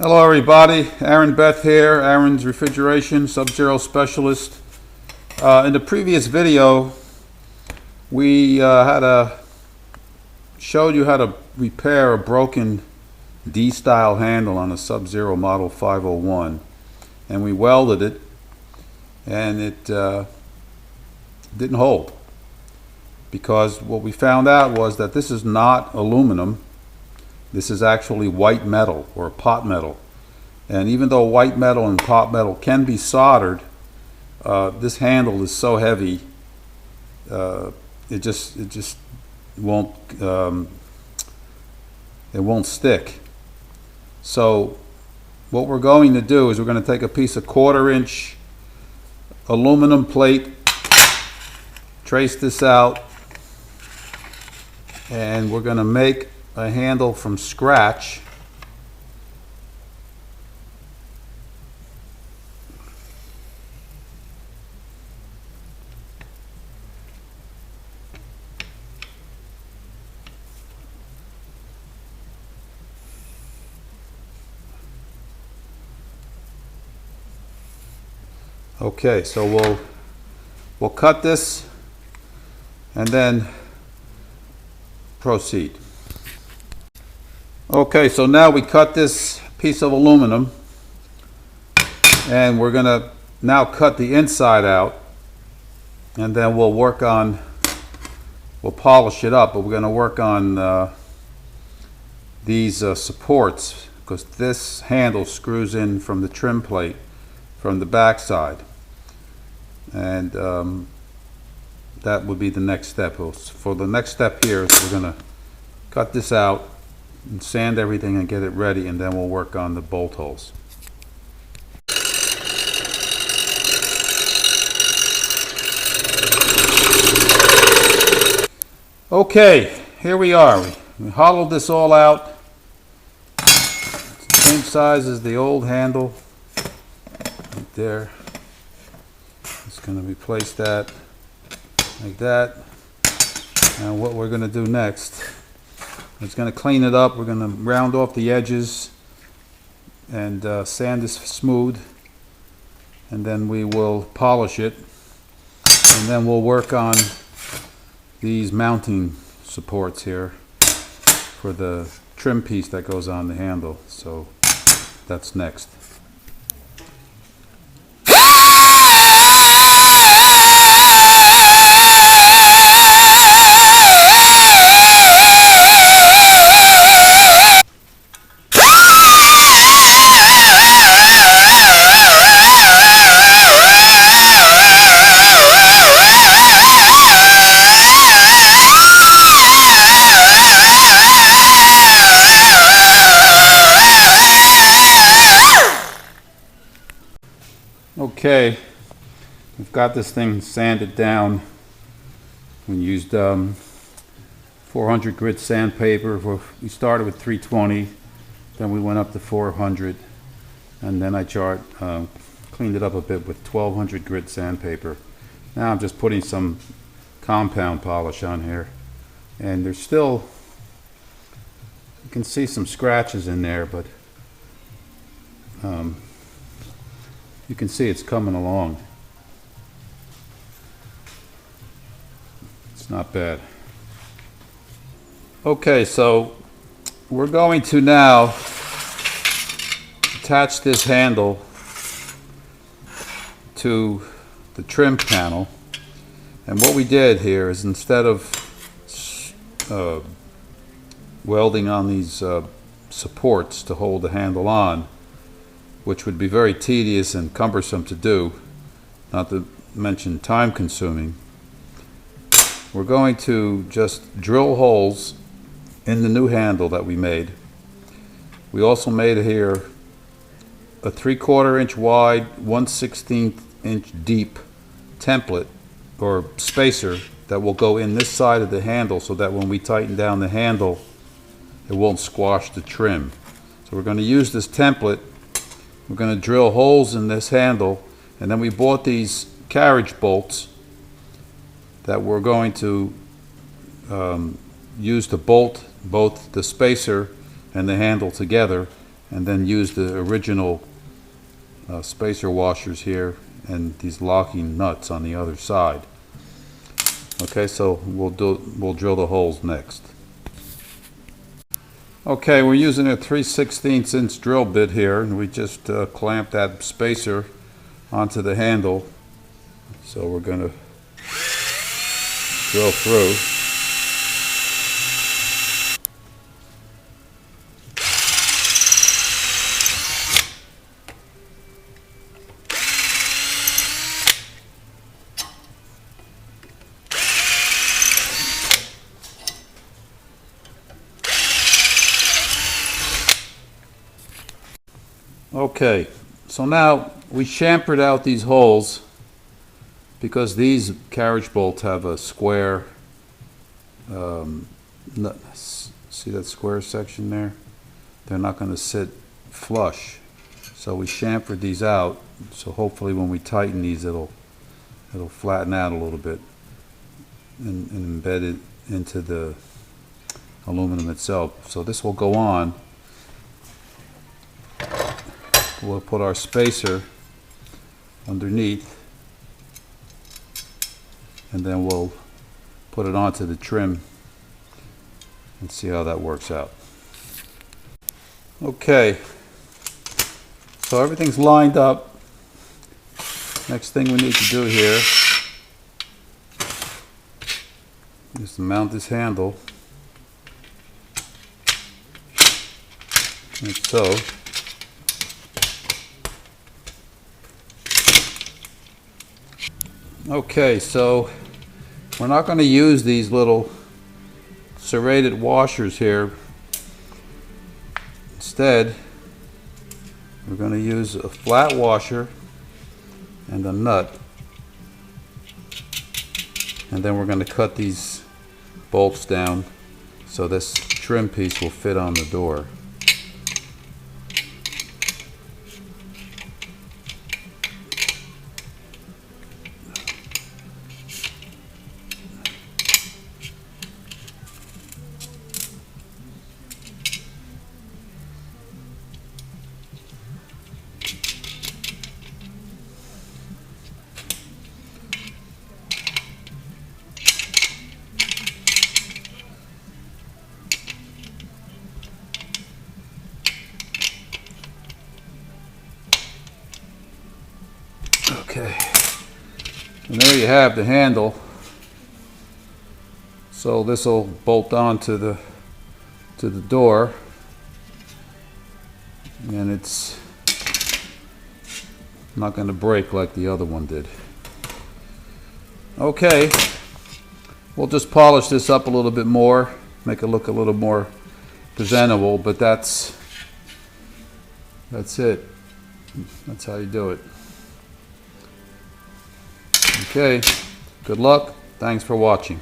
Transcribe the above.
Hello everybody, Aaron Beth here, Aaron's Refrigeration Sub-Zero Specialist. In the previous video, we showed you how to repair a broken D-style handle on a Sub-Zero Model 501. And we welded it, and it didn't hold. Because what we found out was that this is not aluminum. This is actually white metal or pot metal. And even though white metal and pot metal can be soldered, this handle is so heavy, it just won't it won't stick. So what we're going to do is we're going to take a piece of 1/4-inch aluminum plate, trace this out, and we're going to make a handle from scratch. Okay, so we'll cut this and then proceed. Okay, so now we cut this piece of aluminum, and we're going to now cut the inside out, and then we'll polish it up, but we're going to work on these supports, because this handle screws in from the trim plate from the back side, and that would be the next step. For the next step here, we're going to cut this out and sand everything and get it ready, and then we'll work on the bolt holes. Okay, here we are. We hollowed this all out. It's the same size as the old handle right there. Just going to replace that like that. And what we're going to do next, it's going to clean it up. We're going to round off the edges and sand this smooth, and then we will polish it, and then we'll work on these mounting supports here for the trim piece that goes on the handle. So that's next. Okay, we've got this thing sanded down. We used 400 grit sandpaper. We started with 320, then we went up to 400, and then I cleaned it up a bit with 1200 grit sandpaper. Now I'm just putting some compound polish on here, and there's still, you can see some scratches in there, but you can see it's coming along. It's not bad. Okay, so we're going to now attach this handle to the trim panel. And what we did here is, instead of welding on these supports to hold the handle on, which would be very tedious and cumbersome to do, not to mention time consuming, we're going to just drill holes in the new handle that we made. We also made here a 3/4 inch wide, 1/16 inch deep template or spacer that will go in this side of the handle, so that when we tighten down the handle, it won't squash the trim. So we're going to use this template. We're going to drill holes in this handle, and then we bought these carriage bolts that we're going to use to bolt both the spacer and the handle together, and then use the original spacer washers here and these locking nuts on the other side. Okay, so we'll drill the holes next. Okay, we're using a 3/16 inch drill bit here, and we just clamped that spacer onto the handle. So we're going to drill through. Okay, so now we chamfered out these holes because these carriage bolts have a square, see that square section there? They're not going to sit flush. So we chamfered these out, so hopefully when we tighten these it'll flatten out a little bit and embed it into the aluminum itself. So this will go on. We'll put our spacer underneath, and then we'll put it onto the trim and see how that works out. Okay, so everything's lined up. Next thing we need to do here is to mount this handle, like so. Okay, so we're not going to use these little serrated washers here. Instead, we're going to use a flat washer and a nut, and then we're going to cut these bolts down so this trim piece will fit on the door. Okay, and there you have the handle. So this will bolt on to the door, and it's not going to break like the other one did. Okay, we'll just polish this up a little bit more, make it look a little more presentable, but that's it. That's how you do it. Okay, good luck. Thanks for watching.